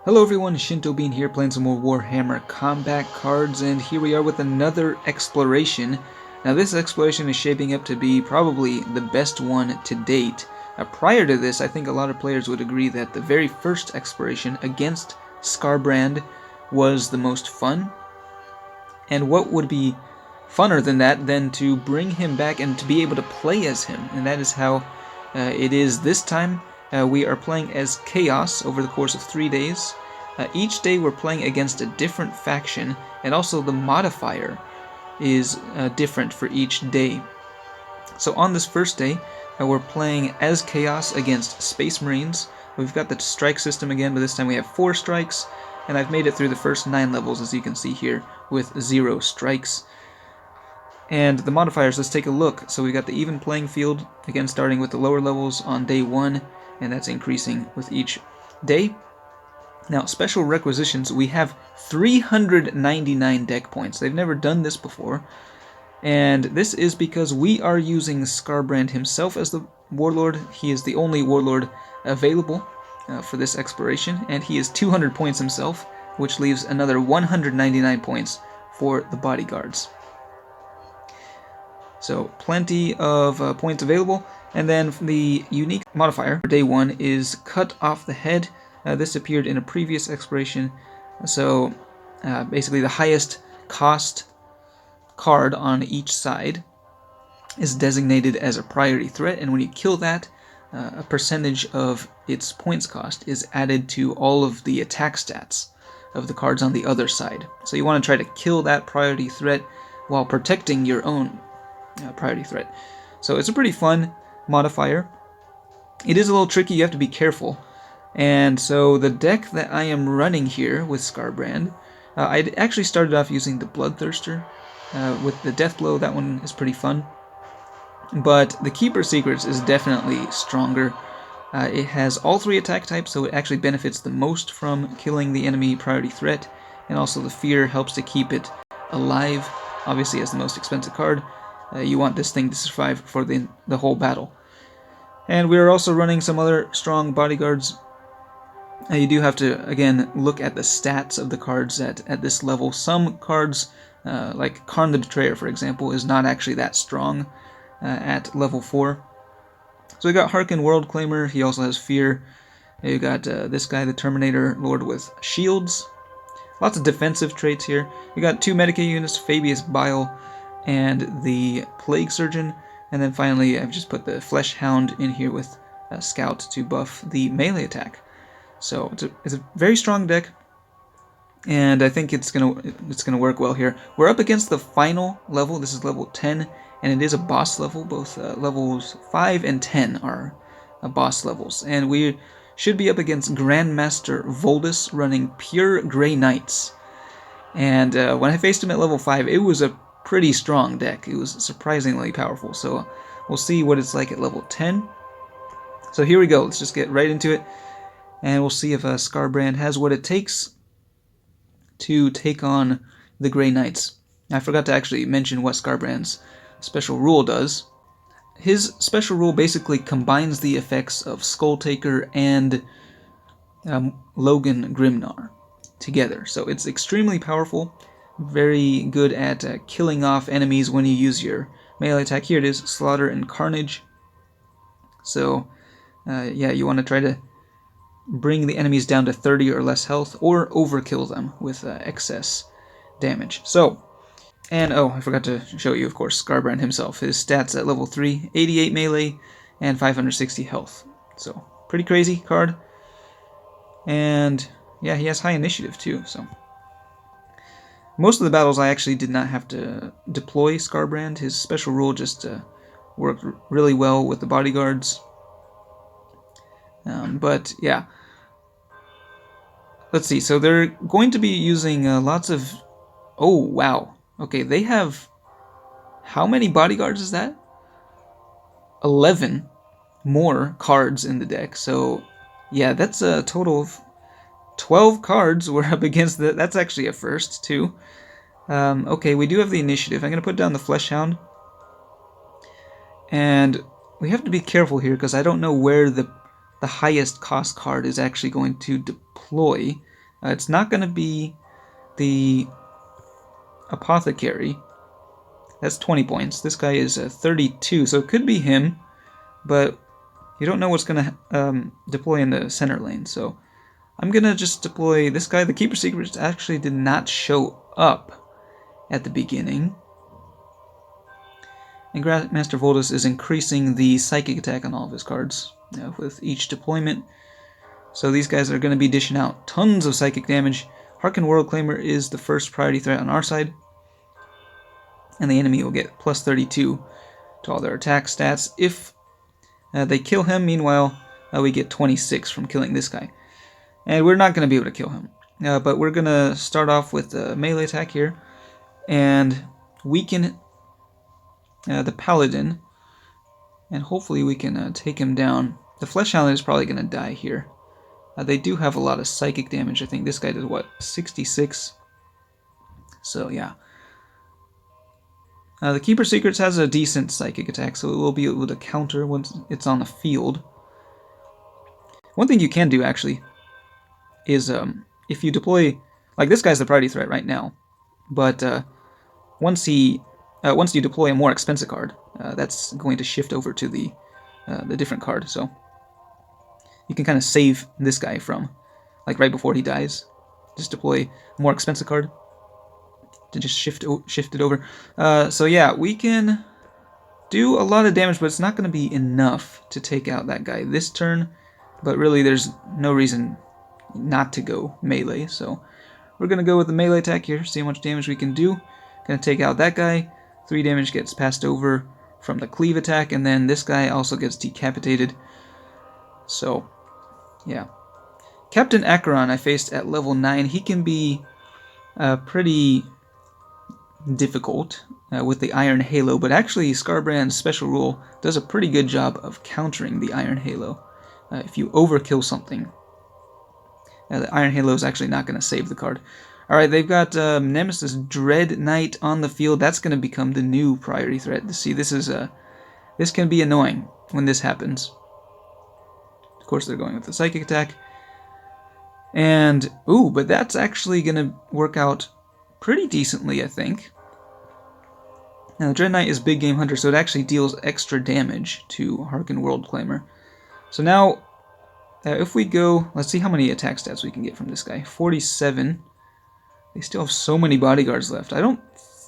Hello everyone, Shinto Bean here playing some more Warhammer combat cards, and here we are with another exploration. Now this exploration is shaping up to be probably the best one to date. Prior to this, I think a lot of players would agree that the very first exploration against Skarbrand was the most fun. And what would be funner than that than to bring him back and to be able to play as him, and that is how it is this time. We are playing as Chaos over the course of 3 days. Each day we're playing against a different faction, and also the modifier is different for each day. So on this first day, we're playing as Chaos against Space Marines. We've got the strike system again, but this time we have 4 strikes, and I've made it through the first 9 levels, as you can see here, with 0 strikes. And the modifiers, let's take a look. So we got the even playing field, again starting with the lower levels on day 1, and that's increasing with each day. Now, special requisitions, we have 399 deck points. They've never done this before, and this is because we are using Skarbrand himself as the warlord. He is the only warlord available for this exploration, and he is 200 points himself, which leaves another 199 points for the bodyguards. So plenty of points available. And then the unique modifier for day 1 is cut off the head. This appeared in a previous exploration. So basically the highest cost card on each side is designated as a priority threat, and when you kill that, a percentage of its points cost is added to all of the attack stats of the cards on the other side. So you want to try to kill that priority threat while protecting your own priority threat. So it's a pretty fun modifier. It is a little tricky, you have to be careful. And so the deck that I am running here with Skarbrand, I actually started off using the Bloodthirster with the Deathblow. That one is pretty fun. But the Keeper Secrets is definitely stronger. It has all 3 attack types, so it actually benefits the most from killing the enemy priority threat, and also the Fear helps to keep it alive. Obviously, as the most expensive card, you want this thing to survive for the whole battle. And we're also running some other strong bodyguards. You do have to, again, look at the stats of the cards at this level. Some cards, like Karn the Betrayer, for example, is not actually that strong at level 4. So we got Harkin World Claimer, he also has Fear. You got this guy, the Terminator Lord, with shields. Lots of defensive traits here. We got 2 Medicae units, Fabius Bile and the Plague Surgeon, and then finally I've just put the Flesh Hound in here with a Scout to buff the melee attack. So it's a very strong deck, and I think it's gonna work well here. We're up against the final level. This is level 10, and it is a boss level. Both levels 5 and 10 are boss levels, and we should be up against Grandmaster Voldus running pure Grey Knights. And when I faced him at level 5, it was a pretty strong deck. It was surprisingly powerful, so we'll see what it's like at level 10. So here we go, let's just get right into it, and we'll see if Skarbrand has what it takes to take on the Grey Knights. I forgot to actually mention what Skarbrand's special rule does. His special rule basically combines the effects of Skulltaker and Logan Grimnar together, so it's extremely powerful. Very good at killing off enemies when you use your melee attack. Here it is, Slaughter and Carnage. So, yeah, you want to try to bring the enemies down to 30 or less health, or overkill them with excess damage. So, and oh, I forgot to show you, of course, Skarbrand himself. His stats at level 3, 88 melee and 560 health. So, pretty crazy card. And, yeah, he has high initiative too, so. Most of the battles I actually did not have to deploy Skarbrand. His special rule just worked really well with the bodyguards. But yeah, let's see. So they're going to be using lots of... Oh, wow. Okay, they have... How many bodyguards is that? 11 more cards in the deck. So yeah, that's a total of 12 cards we're up against. That's actually a first, too. Okay, we do have the initiative. I'm going to put down the Flesh Hound. And we have to be careful here, because I don't know where the highest cost card is actually going to deploy. It's not going to be the Apothecary. That's 20 points. This guy is 32, so it could be him, but you don't know what's going to deploy in the center lane, so I'm going to just deploy this guy. The Keeper Secrets actually did not show up at the beginning. And Grandmaster Voldus is increasing the psychic attack on all of his cards with each deployment. So these guys are going to be dishing out tons of psychic damage. Harken Worldclaimer is the first priority threat on our side. And the enemy will get plus 32 to all their attack stats. If they kill him, meanwhile, we get 26 from killing this guy. And we're not going to be able to kill him. But we're going to start off with a melee attack here. And weaken the Paladin. And hopefully we can take him down. The Fleshhound is probably going to die here. They do have a lot of psychic damage. I think this guy did, what, 66? So, yeah. The Keeper Secrets has a decent psychic attack, so it will be able to counter once it's on the field. One thing you can do, actually, is if you deploy... Like, this guy's the priority threat right now. But once you deploy a more expensive card, that's going to shift over to the different card, so... You can kind of save this guy from, like, right before he dies. Just deploy a more expensive card to just shift it over. So yeah, we can do a lot of damage, but it's not going to be enough to take out that guy this turn. But really, there's no reason not to go melee. So we're going to go with the melee attack here, see how much damage we can do. Going to take out that guy. 3 damage gets passed over from the cleave attack, and then this guy also gets decapitated. So, yeah. Captain Acheron I faced at level 9. He can be pretty difficult with the Iron Halo, but actually Skarbrand's special rule does a pretty good job of countering the Iron Halo. If you overkill something, the Iron Halo is actually not going to save the card. Alright, they've got Nemesis Dread Knight on the field. That's going to become the new priority threat. See, this can be annoying when this happens. Of course, they're going with the psychic attack. And, ooh, but that's actually going to work out pretty decently, I think. Now, the Dread Knight is Big Game Hunter, so it actually deals extra damage to Harken Worldclaimer. So now, if we go, let's see how many attack stats we can get from this guy. 47. They still have so many bodyguards left. I don't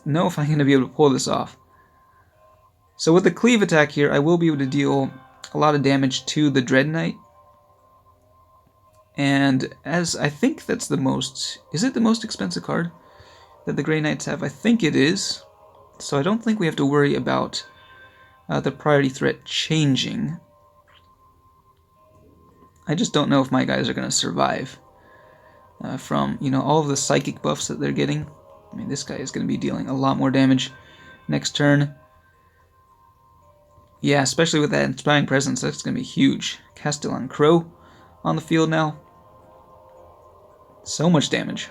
know if I'm going to be able to pull this off. So with the cleave attack here, I will be able to deal a lot of damage to the Dread Knight. And as I think that's the most... Is it the most expensive card that the Grey Knights have? I think it is. So I don't think we have to worry about the priority threat changing. I just don't know if my guys are going to survive from, you know, all of the psychic buffs that they're getting. I mean, this guy is going to be dealing a lot more damage next turn. Yeah, especially with that Inspiring Presence, that's going to be huge. Castellan Crow on the field now. So much damage.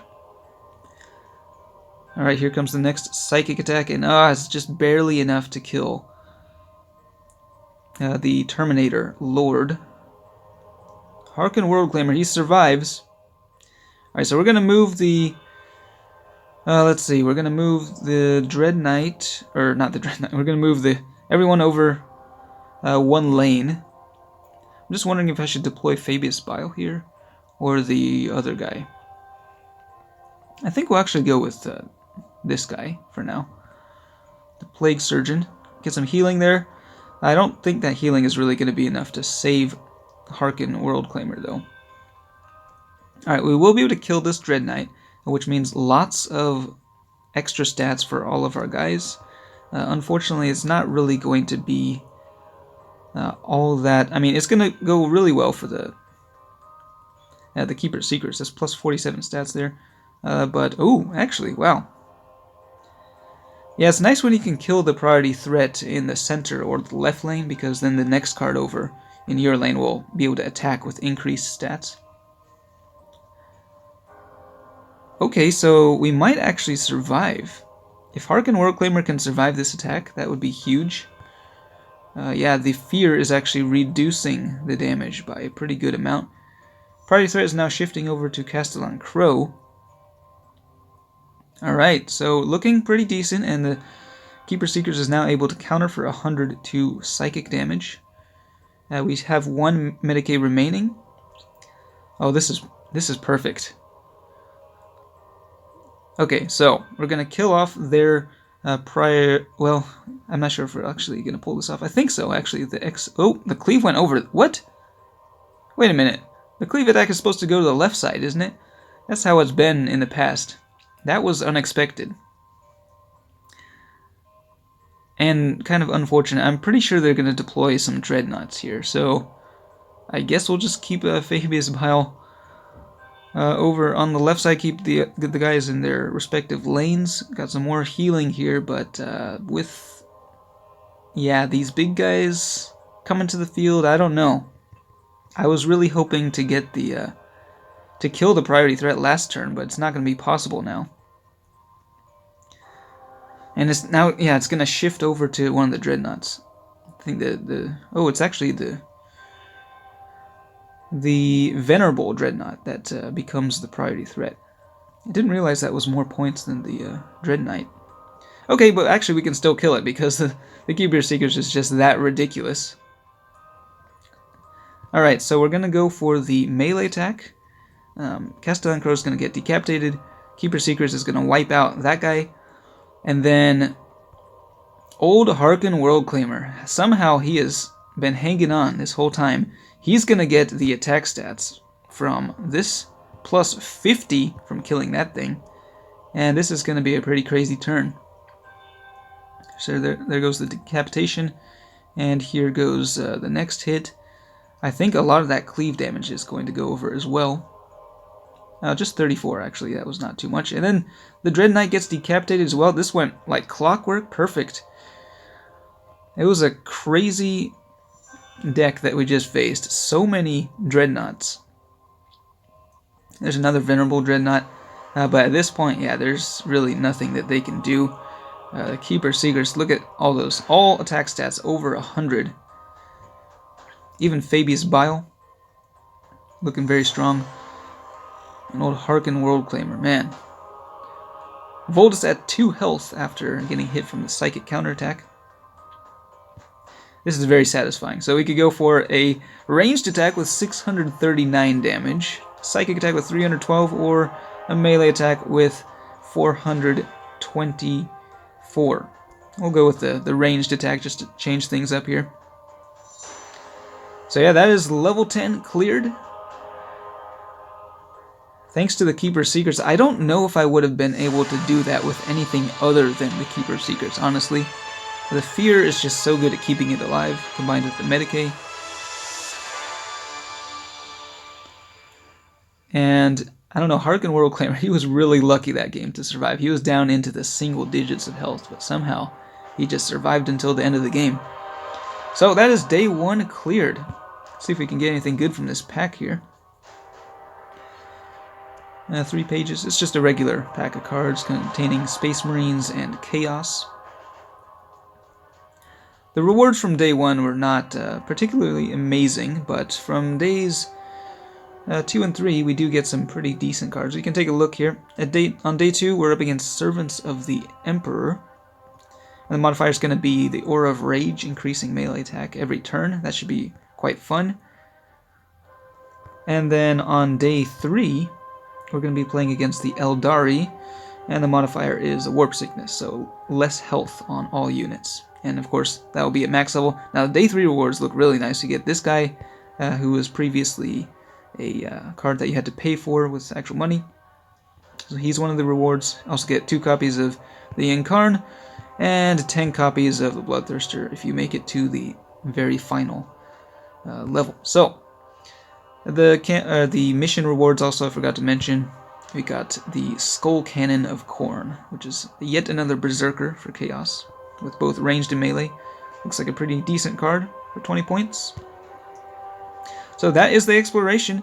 Alright, here comes the next psychic attack, and it's just barely enough to kill the Terminator Lord. Harken Worldclaimer, he survives. Alright, so we're going to move the... let's see, we're going to move the Dread Knight, or not the Dread Knight, we're going to move everyone over one lane. I'm just wondering if I should deploy Fabius Bile here, or the other guy. I think we'll actually go with this guy for now. The Plague Surgeon. Get some healing there. I don't think that healing is really going to be enough to save Harken Worldclaimer, though. Alright, we will be able to kill this Dread Knight, which means lots of extra stats for all of our guys. Unfortunately, it's not really going to be all that... I mean, it's going to go really well for the Keeper's Secrets. That's plus 47 stats there. But, oh, actually, wow. Yeah, it's nice when you can kill the priority threat in the center or the left lane, because then the next card over in your lane will be able to attack with increased stats. Okay, so we might actually survive. If Harken Worldclaimer can survive this attack, that would be huge. Yeah, the fear is actually reducing the damage by a pretty good amount. Priority threat is now shifting over to Castellan Crow. Alright, so looking pretty decent, and the Keeper Seekers is now able to counter for 100 to psychic damage. We have 1 Medicae remaining. Oh, this is perfect. Okay, so we're gonna kill off their prior. Well, I'm not sure if we're actually gonna pull this off. I think so, actually. The cleave went over. What? Wait a minute. The cleave attack is supposed to go to the left side, isn't it? That's how it's been in the past. That was unexpected. And kind of unfortunate. I'm pretty sure they're gonna deploy some dreadnoughts here, so I guess we'll just keep Fabius Bile over on the left side, keep the guys in their respective lanes. Got some more healing here, but with these big guys coming to the field, I don't know. I was really hoping to get the to kill the priority threat last turn, but it's not going to be possible now. And it's now, it's going to shift over to one of the dreadnoughts. I think it's actually the Venerable Dreadnought that becomes the priority threat. I didn't realize that was more points than the Dread Knight. Okay, but actually we can still kill it because the Keeper Seekers is just that ridiculous. Alright, so we're going to go for the melee attack. Castellan Crow is going to get decapitated. Keeper Seekers is going to wipe out that guy. And then Old Harkin Worldclaimer. Somehow he has been hanging on this whole time. He's going to get the attack stats from this plus 50 from killing that thing. And this is going to be a pretty crazy turn. So there goes the decapitation. And here goes the next hit. I think a lot of that cleave damage is going to go over as well. Just 34 actually, that was not too much. And then the Dread Knight gets decapitated as well. This went like clockwork, perfect. It was a crazy deck that we just faced. So many Dreadnoughts. There's another Venerable Dreadnought. But at this point, there's really nothing that they can do. Keeper Seekers, look at all those. All attack stats over 100. Even Fabius Bile, looking very strong. An Old Harkin Worldclaimer, man. Voldus at 2 health after getting hit from the Psychic counterattack. This is very satisfying. So we could go for a ranged attack with 639 damage, Psychic attack with 312, or a melee attack with 424. We'll go with the ranged attack just to change things up here. So that is level 10 cleared. Thanks to the Keeper Seekers. I don't know if I would have been able to do that with anything other than the Keeper Seekers, honestly. The fear is just so good at keeping it alive, combined with the Medicae. And, I don't know, Harkin Worldclaimer, he was really lucky that game to survive. He was down into the single digits of health, but somehow he just survived until the end of the game. So that is day 1 cleared. Let's see if we can get anything good from this pack here. 3 pages. It's just a regular pack of cards containing Space Marines and Chaos. The rewards from day 1 were not particularly amazing, but from days 2 and 3 we do get some pretty decent cards. We can take a look here. On day 2 we're up against Servants of the Emperor. And the modifier is going to be the Aura of Rage, increasing melee attack every turn. That should be quite fun. And then on day 3 we're going to be playing against the Eldari, and the modifier is Warp Sickness, so less health on all units. And of course, that will be at max level. Now, the day 3 rewards look really nice. You get this guy, who was previously a card that you had to pay for with actual money. So he's one of the rewards. Also get 2 copies of the Incarn, and 10 copies of the Bloodthirster if you make it to the very final level. So, the mission rewards also I forgot to mention. We got the Skull Cannon of Khorne, which is yet another Berserker for Chaos, with both ranged and melee. Looks like a pretty decent card for 20 points. So that is the exploration.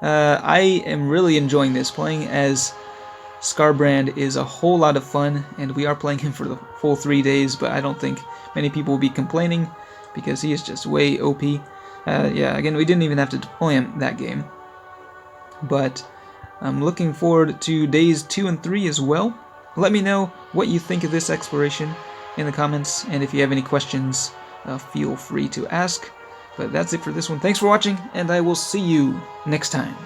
I am really enjoying this. Playing as Skarbrand is a whole lot of fun, and we are playing him for the full 3 days, but I don't think many people will be complaining because he is just way OP. Again, we didn't even have to deploy him that game. but I'm looking forward to days 2 and 3 as well. Let me know what you think of this exploration in the comments, and if you have any questions, feel free to ask. But that's it for this one. Thanks for watching, and I will see you next time.